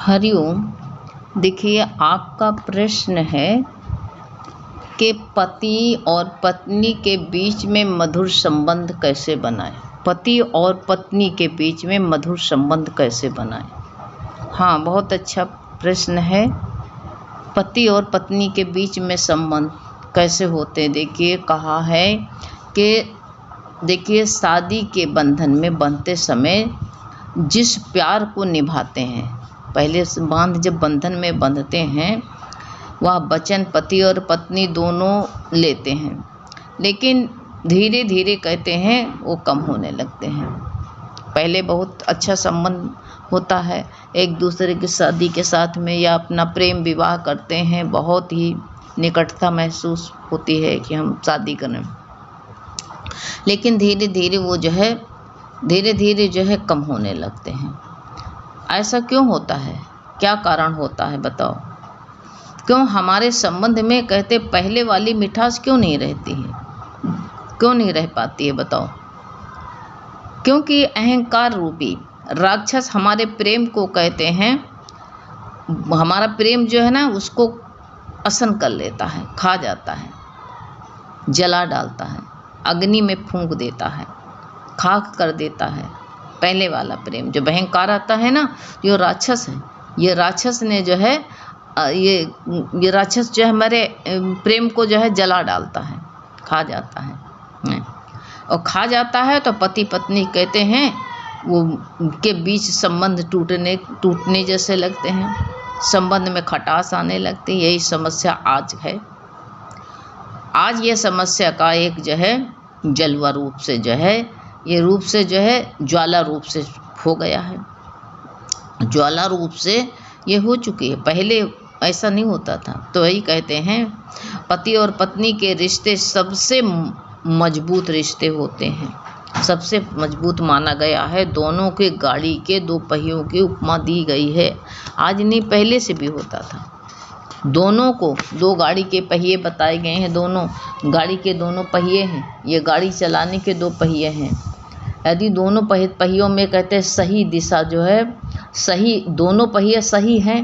हरिओम। देखिए, आपका प्रश्न है कि पति और पत्नी के बीच में मधुर संबंध कैसे बनाएं। पति और पत्नी के बीच में मधुर संबंध कैसे बनाएं। हाँ, बहुत अच्छा प्रश्न है। पति और पत्नी के बीच में संबंध कैसे होते हैं। देखिए, कहा है कि शादी के बंधन में बंधते समय जिस प्यार को निभाते हैं, पहले से जब बंधन में बंधते हैं, वह वचन पति और पत्नी दोनों लेते हैं, लेकिन धीरे धीरे कहते हैं वो कम होने लगते हैं। पहले बहुत अच्छा संबंध होता है, एक दूसरे की शादी के साथ में या अपना प्रेम विवाह करते हैं, बहुत ही निकटता महसूस होती है कि हम शादी करें, लेकिन धीरे धीरे वो जो है कम होने लगते हैं। ऐसा क्यों होता है, क्या कारण होता है बताओ। क्यों हमारे संबंध में कहते पहले वाली मिठास क्यों नहीं रहती है, क्यों नहीं रह पाती है बताओ। क्योंकि अहंकार रूपी राक्षस हमारे प्रेम को कहते हैं, हमारा प्रेम जो है ना उसको असन कर लेता है, खा जाता है, जला डालता है, अग्नि में फूंक देता है, खाक कर देता है। पहले वाला प्रेम जो अहंकार आता है ना, ये राक्षस है। ये राक्षस ने जो है ये राक्षस जो है हमारे प्रेम को जो है जला डालता है, खा जाता है। और खा जाता है तो पति पत्नी कहते हैं वो के बीच संबंध टूटने जैसे लगते हैं, संबंध में खटास आने लगती है। यही समस्या आज है। आज ये समस्या का एक जो है जलवा रूप से जो है ज्वाला रूप से हो गया है, ज्वाला रूप से ये हो चुकी है। पहले ऐसा नहीं होता था। तो वही कहते हैं पति और पत्नी के रिश्ते सबसे मजबूत रिश्ते होते हैं, सबसे मजबूत माना गया है। दोनों के गाड़ी के दो पहियों की उपमा दी गई है। आज नहीं, पहले से भी होता था। दोनों को दो गाड़ी के पहिए बताए गए हैं, दोनों गाड़ी के दोनों पहिए हैं, ये गाड़ी चलाने के दो पहिए हैं। यदि दोनों पहियों में कहते हैं सही दिशा जो है सही, दोनों पहिए सही हैं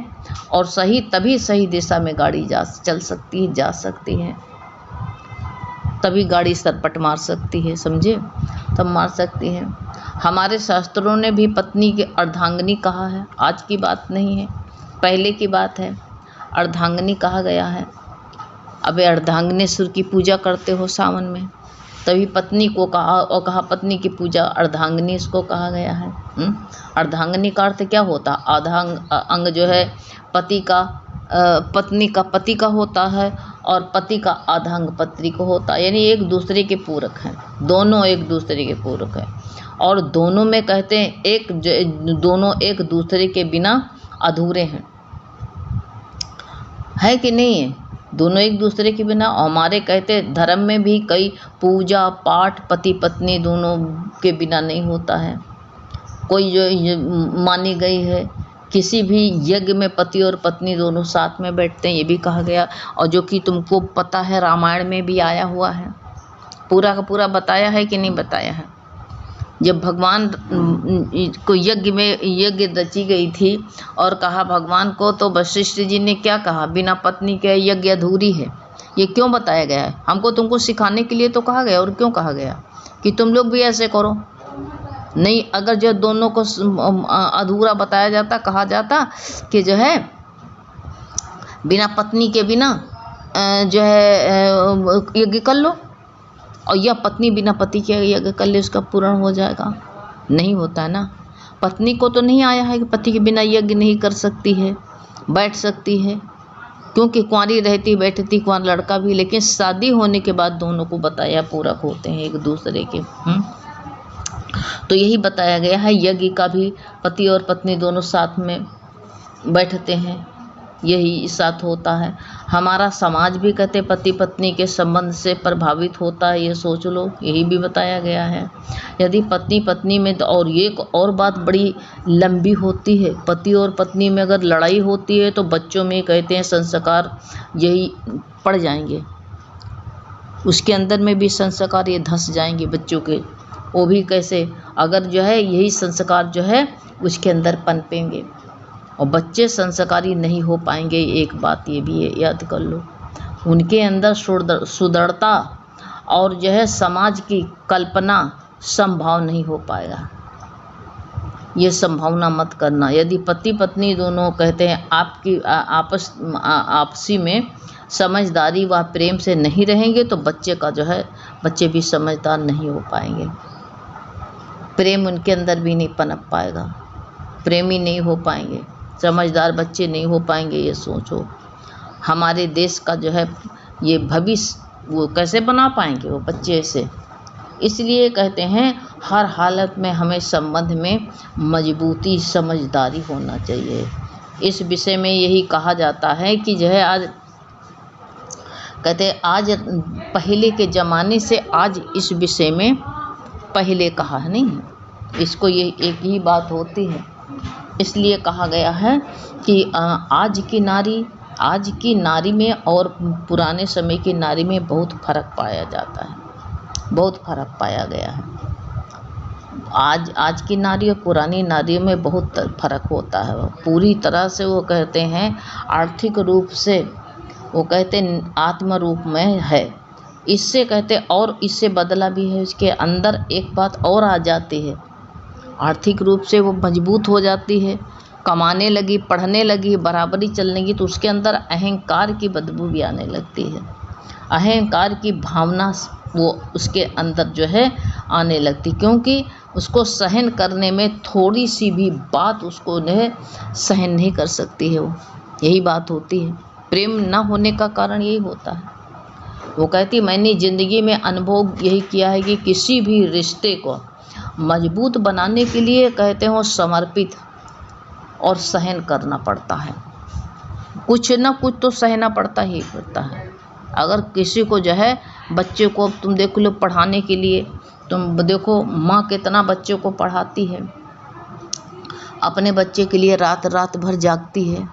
और सही तभी सही दिशा में गाड़ी चल सकती है, जा सकती है, तभी गाड़ी सरपट मार सकती है, समझे, तब मार सकती है। हमारे शास्त्रों ने भी पत्नी के अर्धांगिनी कहा है। आज की बात नहीं है, पहले की बात है। अर्धांगिनी कहा गया है। अब अर्धांगिनेश्वर की पूजा करते हो सावन में, तभी पत्नी को कहा, और कहा पत्नी की पूजा अर्धांगिनी इसको कहा गया है। अर्धांगिनी का अर्थ क्या होता, आधा अंग जो है पति का पत्नी का पति का होता है और पति का आधा अंग पत्नी को होता है, यानी एक दूसरे के पूरक हैं, दोनों एक दूसरे के पूरक हैं। और दोनों में कहते हैं दोनों एक दूसरे के बिना अधूरे हैं, है कि नहीं है, दोनों एक दूसरे के बिना। हमारे कहते धर्म में भी कई पूजा पाठ पति पत्नी दोनों के बिना नहीं होता है। कोई जो मानी गई है, किसी भी यज्ञ में पति और पत्नी दोनों साथ में बैठते हैं, ये भी कहा गया। और जो कि तुमको पता है रामायण में भी आया हुआ है, पूरा का पूरा बताया है कि नहीं बताया है। जब भगवान को यज्ञ रची गई थी और कहा भगवान को, तो वशिष्ठ जी ने क्या कहा, बिना पत्नी के यज्ञ अधूरी है। ये क्यों बताया गया है, हमको तुमको सिखाने के लिए तो कहा गया। और क्यों कहा गया कि तुम लोग भी ऐसे करो। नहीं, अगर जो दोनों को अधूरा बताया जाता, कहा जाता कि जो है बिना पत्नी के बिना जो है यज्ञ कर लो, और यह पत्नी बिना पति के यज्ञ कर ले, उसका पूर्ण हो जाएगा। नहीं होता ना। पत्नी को तो नहीं आया है कि पति के बिना यज्ञ नहीं कर सकती है, बैठ सकती है, क्योंकि कुंवारी रहती बैठती, कुंवारा लड़का भी। लेकिन शादी होने के बाद दोनों को बताया पूरक होते हैं एक दूसरे के। तो यही बताया गया है, यज्ञ का भी पति और पत्नी दोनों साथ में बैठते हैं, यही साथ होता है। हमारा समाज भी कहते पति पत्नी के संबंध से प्रभावित होता है, ये सोच लो, यही भी बताया गया है। यदि पत्नी पत्नी में तो, और ये और बात बड़ी लंबी होती है, पति और पत्नी में अगर लड़ाई होती है तो बच्चों में कहते हैं संस्कार यही पड़ जाएंगे, उसके अंदर में भी संस्कार ये धंस जाएंगे बच्चों के। वो भी कैसे, अगर जो है यही संस्कार जो है उसके अंदर पनपेंगे और बच्चे संस्कारी नहीं हो पाएंगे। एक बात ये भी है, याद कर लो, उनके अंदर सुदृढ़ता और जो है समाज की कल्पना संभव नहीं हो पाएगा। ये संभावना मत करना। यदि पति पत्नी दोनों कहते हैं आपकी आपसी में समझदारी व प्रेम से नहीं रहेंगे तो बच्चे भी समझदार नहीं हो पाएंगे। प्रेम उनके अंदर भी नहीं पनप पाएगा, प्रेमी नहीं हो पाएंगे, समझदार बच्चे नहीं हो पाएंगे। ये सोचो, हमारे देश का जो है ये भविष्य वो कैसे बना पाएंगे वो बच्चे ऐसे। इसलिए कहते हैं हर हालत में हमें संबंध में मजबूती समझदारी होना चाहिए। इस विषय में यही कहा जाता है कि जो है आज कहते हैं आज पहले के ज़माने से आज इस विषय में पहले कहा है नहीं, इसको ये एक ही बात होती है। इसलिए कहा गया है कि आज की नारी में और पुराने समय की नारी में बहुत फ़र्क पाया जाता है, बहुत फ़र्क पाया गया है। आज की नारी और पुरानी नारी में बहुत फ़र्क होता है। पूरी तरह से वो कहते हैं आर्थिक रूप से वो कहते हैं आत्म रूप में है। इससे कहते और इससे बदला भी है, उसके अंदर एक बात और आ जाती है, आर्थिक रूप से वो मजबूत हो जाती है, कमाने लगी, पढ़ने लगी, बराबरी चलने लगी तो उसके अंदर अहंकार की बदबू भी आने लगती है, अहंकार की भावना वो उसके अंदर जो है आने लगती, क्योंकि उसको सहन करने में थोड़ी सी भी बात उसको सहन नहीं कर सकती है। वो यही बात होती है, प्रेम ना होने का कारण यही होता है। वो कहती मैंने ज़िंदगी में अनुभव यही किया है कि किसी भी रिश्ते को मजबूत बनाने के लिए कहते हैं वो समर्पित और सहन करना पड़ता है, कुछ ना कुछ तो सहना पड़ता ही पड़ता है। अगर किसी को जो है बच्चे को तुम देख लो पढ़ाने के लिए, तुम देखो माँ कितना बच्चे को पढ़ाती है, अपने बच्चे के लिए रात रात भर जागती है,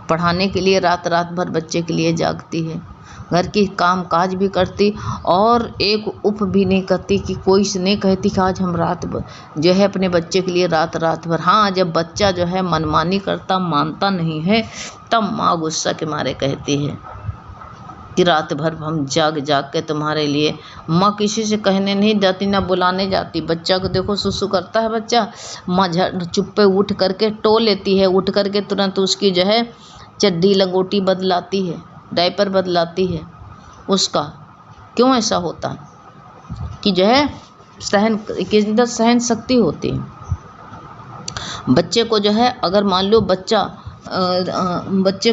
पढ़ाने के लिए रात रात भर बच्चे के लिए जागती है, घर की काम काज भी करती और एक उप भी नहीं करती कि कोई से नहीं कहती कि आज हम रात भर जो है अपने बच्चे के लिए रात रात भर। हाँ, जब बच्चा जो है मनमानी करता, मानता नहीं है, तब माँ गुस्सा के मारे कहती है कि रात भर हम जाग जाग के तुम्हारे लिए। माँ किसी से कहने नहीं जाती, ना बुलाने जाती। बच्चा को देखो सुसु करता है बच्चा, माँ चुप्पे उठ करके टो लेती है, उठ करके तुरंत उसकी जो है चड्डी लंगोटी बदलाती है, डायपर बदलाती है उसका। क्यों ऐसा होता है कि जो है सहन के अंदर सहन शक्ति होती है। बच्चे को जो है अगर मान लो बच्चे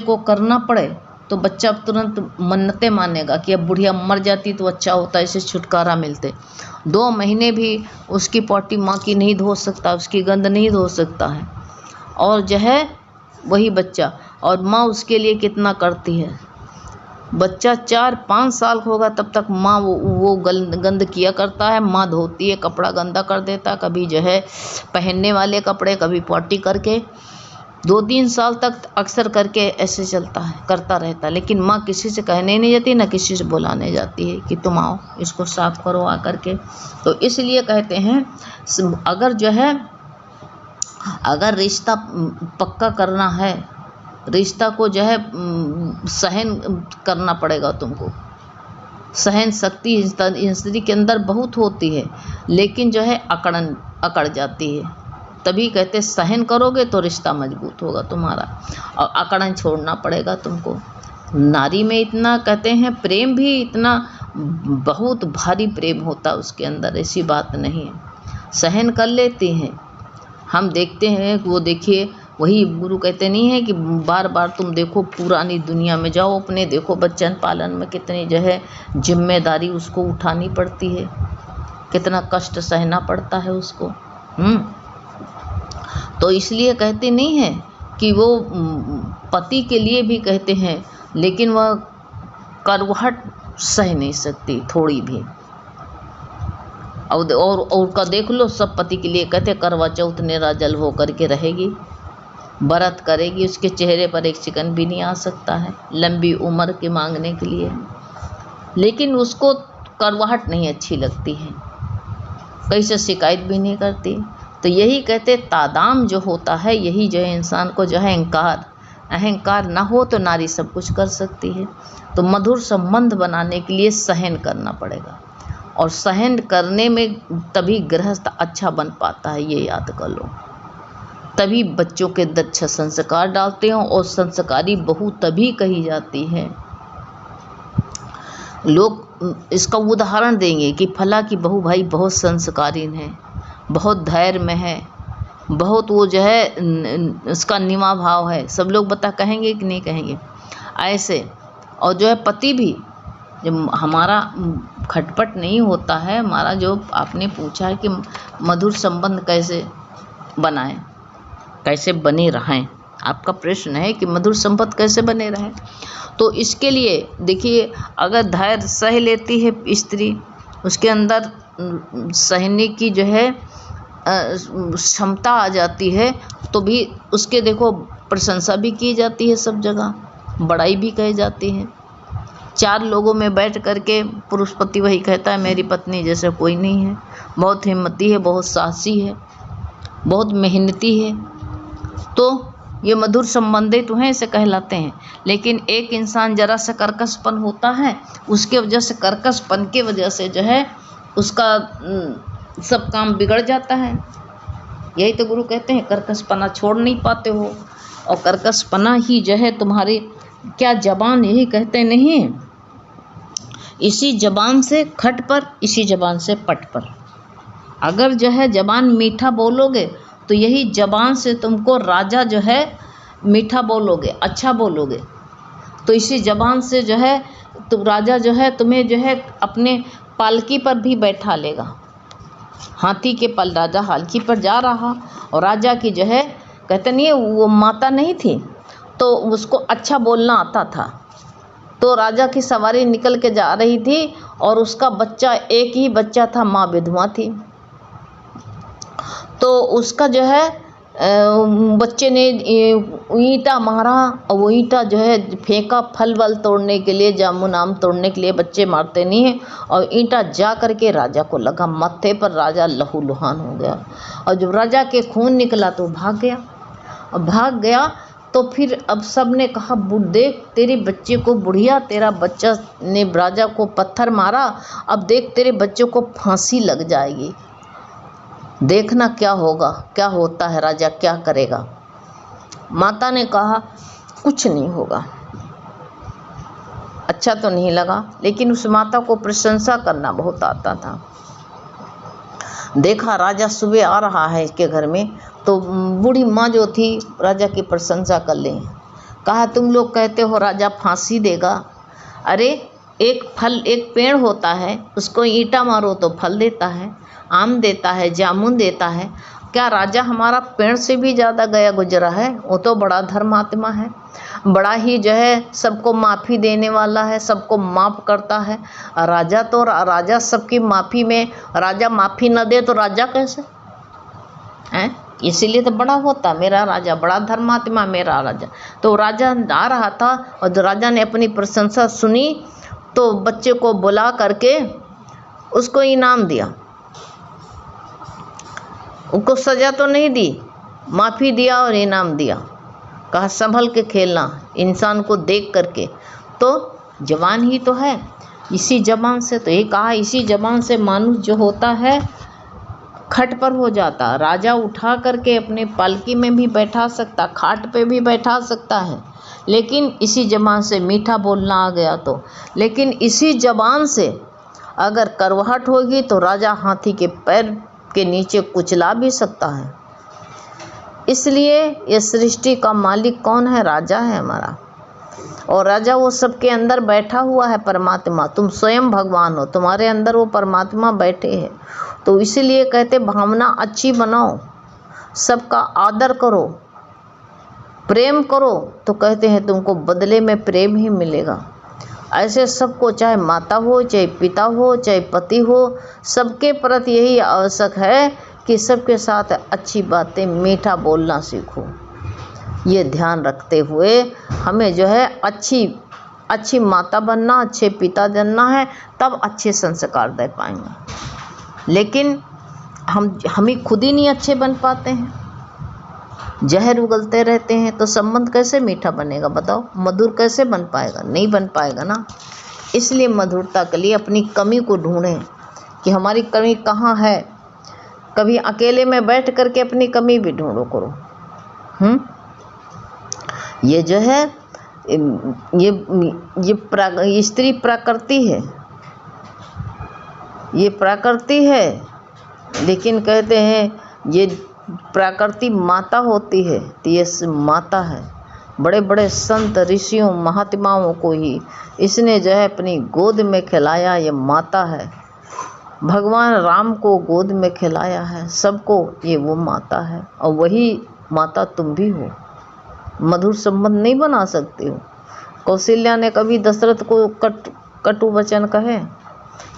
को करना पड़े तो बच्चा तुरंत मन्नतें मानेगा कि अब बुढ़िया मर जाती तो अच्छा होता, इसे छुटकारा मिलते। 2 महीने भी उसकी पॉटी माँ की नहीं धो सकता, उसकी गंद नहीं धो सकता है, और जो है वही बच्चा और माँ उसके लिए कितना करती है। बच्चा 4-5 साल होगा तब तक माँ वो गंद किया करता है, माँ धोती है, कपड़ा गंदा कर देता, कभी जो है पहनने वाले कपड़े, कभी पॉटी करके 2-3 साल तक अक्सर करके ऐसे करता रहता। लेकिन माँ किसी से कहने नहीं जाती, ना किसी से बुलाने जाती है कि तुम आओ इसको साफ करो आ करके। तो इसलिए कहते हैं अगर रिश्ता पक्का करना है, रिश्ता को जो है सहन करना पड़ेगा तुमको। सहन शक्ति स्त्री के अंदर बहुत होती है, लेकिन जो है अकड़ जाती है। तभी कहते सहन करोगे तो रिश्ता मजबूत होगा तुम्हारा, और अकड़न छोड़ना पड़ेगा तुमको। नारी में इतना कहते हैं प्रेम भी इतना बहुत भारी प्रेम होता उसके अंदर, ऐसी बात नहीं है, सहन कर लेती हैं। हम देखते हैं वो देखिए वही गुरु कहते नहीं है कि बार बार तुम देखो पुरानी दुनिया में जाओ, अपने देखो बच्चन पालन में कितनी जो है जिम्मेदारी उसको उठानी पड़ती है, कितना कष्ट सहना पड़ता है उसको। तो इसलिए कहते नहीं है कि वो पति के लिए भी कहते हैं, लेकिन वह करवट सह नहीं सकती थोड़ी भी। और का देख लो, सब पति के लिए कहते करवा चौथ निराजल हो करके रहेगी, व्रत करेगी, उसके चेहरे पर एक चिकन भी नहीं आ सकता है लंबी उम्र के मांगने के लिए, लेकिन उसको करवाहट नहीं अच्छी लगती है, कहीं से शिकायत भी नहीं करती। तो यही कहते तादाम जो होता है, यही जो है इंसान को जो है अहंकार ना हो तो नारी सब कुछ कर सकती है। तो मधुर संबंध बनाने के लिए सहन करना पड़ेगा, और सहन करने में तभी गृहस्थ अच्छा बन पाता है, ये याद कर लो। तभी बच्चों के अच्छे संस्कार डालते हैं, और संस्कारी बहू तभी कही जाती है। लोग इसका उदाहरण देंगे कि फला की बहू भाई बहुत संस्कारीन है, बहुत धैर्य में है, बहुत वो जो है उसका निमा भाव है, सब लोग बता कहेंगे कि नहीं कहेंगे ऐसे। और जो है पति भी, जब हमारा खटपट नहीं होता है, हमारा जो आपने पूछा है कि मधुर संबंध कैसे बनाएं, कैसे बने रहें, आपका प्रश्न है कि मधुर संबंध कैसे बने रहें। तो इसके लिए देखिए, अगर धैर्य सह लेती है स्त्री, उसके अंदर सहने की जो है क्षमता आ जाती है, तो भी उसके देखो प्रशंसा भी की जाती है, सब जगह बड़ाई भी कही जाती है। 4 लोगों में बैठ करके पुरुष पति वही कहता है मेरी पत्नी जैसे कोई नहीं है, बहुत हिम्मती है, बहुत साहसी है, बहुत मेहनती है। तो ये मधुर संबंधित तो हैं, इसे कहलाते हैं। लेकिन एक इंसान जरा सा कर्कशपन होता है, उसके वजह से कर्कशपन के वजह से जो है उसका सब काम बिगड़ जाता है। यही तो गुरु कहते हैं कर्कशपना छोड़ नहीं पाते हो, और कर्कशपना ही जो है तुम्हारी क्या जबान, यही कहते नहीं, इसी जबान से खट पर, इसी जबान से पट पर। अगर जो है जबान मीठा बोलोगे तो यही जबान से तुमको राजा जो है मीठा बोलोगे, अच्छा बोलोगे, तो इसी जबान से जो है तो राजा जो है तुम्हें जो है अपने पालकी पर भी बैठा लेगा। हाथी के पल राजा हालकी पर जा रहा, और राजा की जो है कहते नहीं वो माता नहीं थी, तो उसको अच्छा बोलना आता था। तो राजा की सवारी निकल के जा रही थी, और उसका बच्चा, एक ही बच्चा था, माँ विधवा थी। तो उसका जो है बच्चे ने ईंटा मारा, और वो ईंटा जो है फेंका फल वल तोड़ने के लिए, जामुन आम तोड़ने के लिए, बच्चे मारते नहीं हैं, और ईंटा जा करके राजा को लगा मत्थे पर, राजा लहूलुहान हो गया। और जब राजा के खून निकला तो भाग गया, और भाग गया तो फिर अब सब ने कहा देख तेरे बच्चे को, बुढ़िया तेरा बच्चा ने राजा को पत्थर मारा, अब देख तेरे बच्चे को फांसी लग जाएगी, देखना क्या होगा, क्या होता है, राजा क्या करेगा। माता ने कहा कुछ नहीं होगा। अच्छा तो नहीं लगा, लेकिन उस माता को प्रशंसा करना बहुत आता था। देखा राजा सुबह आ रहा है इसके घर में, तो बूढ़ी माँ जो थी राजा की प्रशंसा कर ले। कहा तुम लोग कहते हो राजा फांसी देगा, अरे एक पेड़ होता है, उसको ईंटा मारो तो फल देता है, आम देता है, जामुन देता है। क्या राजा हमारा पेड़ से भी ज़्यादा गया गुजरा है? वो तो बड़ा धर्मात्मा है, बड़ा ही जो है सबको माफ़ी देने वाला है, सबको माफ़ करता है। राजा सबकी माफ़ी में, राजा माफ़ी न दे तो राजा कैसे हैं? इसीलिए तो बड़ा होता मेरा राजा, बड़ा धर्मात्मा मेरा राजा। तो राजा आ रहा था, और जो राजा ने अपनी प्रशंसा सुनी तो बच्चे को बुला करके उसको इनाम दिया। उनको सज़ा तो नहीं दी, माफ़ी दिया और इनाम दिया। कहा संभल के खेलना, इंसान को देख करके। तो जवान ही तो है, इसी जबान से, तो ये कहा इसी जबान से मानुष जो होता है खट पर हो जाता। राजा उठा करके अपने पालकी में भी बैठा सकता, खाट पे भी बैठा सकता है, लेकिन इसी जबान से मीठा बोलना आ गया तो। लेकिन इसी जबान से अगर करवाहट होगी तो राजा हाथी के पैर के नीचे कुचला भी सकता है। इसलिए ये सृष्टि का मालिक कौन है? राजा है हमारा, और राजा वो सबके अंदर बैठा हुआ है परमात्मा। तुम स्वयं भगवान हो, तुम्हारे अंदर वो परमात्मा बैठे हैं। तो इसीलिए कहते भावना अच्छी बनाओ, सबका आदर करो, प्रेम करो, तो कहते हैं तुमको बदले में प्रेम ही मिलेगा। ऐसे सबको, चाहे माता हो, चाहे पिता हो, चाहे पति हो, सबके प्रति यही आवश्यक है कि सबके साथ अच्छी बातें, मीठा बोलना सीखो। ये ध्यान रखते हुए हमें जो है अच्छी माता बनना, अच्छे पिता बनना है, तब अच्छे संस्कार दे पाएंगे। लेकिन हम ही खुद ही नहीं अच्छे बन पाते हैं, जहर उगलते रहते हैं तो संबंध कैसे मीठा बनेगा बताओ, मधुर कैसे बन पाएगा, नहीं बन पाएगा ना। इसलिए मधुरता के लिए अपनी कमी को ढूंढें कि हमारी कमी कहाँ है। कभी अकेले में बैठ करके अपनी कमी भी ढूंढो करो। ये जो है ये स्त्री प्रकृति है, ये प्रकृति है, लेकिन कहते हैं ये प्रकृति माता होती है, तो ये माता है। बड़े बड़े संत ऋषियों महात्माओं को ही इसने जो है अपनी गोद में खिलाया, ये माता है। भगवान राम को गोद में खिलाया है, सबको ये वो माता है, और वही माता तुम भी हो। मधुर संबंध नहीं बना सकते हो। कौशल्या ने कभी दशरथ को कटु वचन कहे,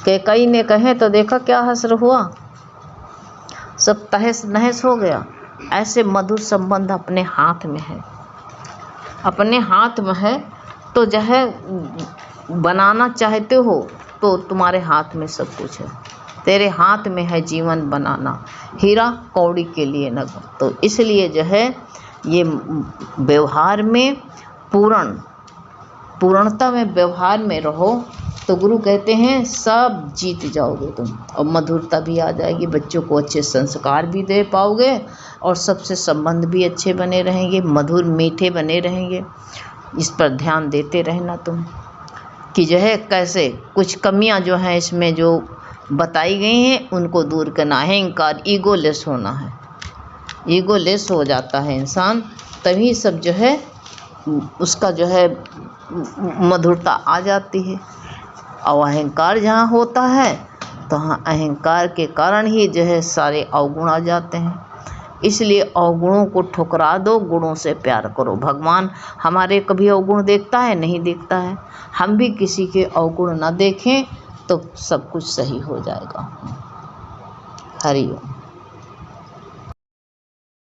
कैकेयी ने कहे तो देखा क्या हश्र हुआ, सब तहस नहस हो गया। ऐसे मधुर संबंध अपने हाथ में है, अपने हाथ में है, तो जो है बनाना चाहते हो तो तुम्हारे हाथ में सब कुछ है, तेरे हाथ में है जीवन बनाना, हीरा कौड़ी के लिए न। तो इसलिए जो है ये व्यवहार में पूर्णता में व्यवहार में रहो, तो गुरु कहते हैं सब जीत जाओगे तुम, और मधुरता भी आ जाएगी, बच्चों को अच्छे संस्कार भी दे पाओगे, और सबसे संबंध भी अच्छे बने रहेंगे, मधुर मीठे बने रहेंगे। इस पर ध्यान देते रहना तुम कि जो है कैसे कुछ कमियां जो हैं इसमें जो बताई गई हैं उनको दूर करना। अहंकार, ईगोलेस होना है, ईगोलेस हो जाता है इंसान, तभी सब जो है उसका जो है मधुरता आ जाती है। और अहंकार जहाँ होता है तो हाँ अहंकार के कारण ही जो है सारे अवगुण आ जाते हैं। इसलिए अवगुणों को ठुकरा दो, गुणों से प्यार करो। भगवान हमारे कभी अवगुण देखता है? नहीं देखता है। हम भी किसी के अवगुण न देखें तो सब कुछ सही हो जाएगा। हरि ओम।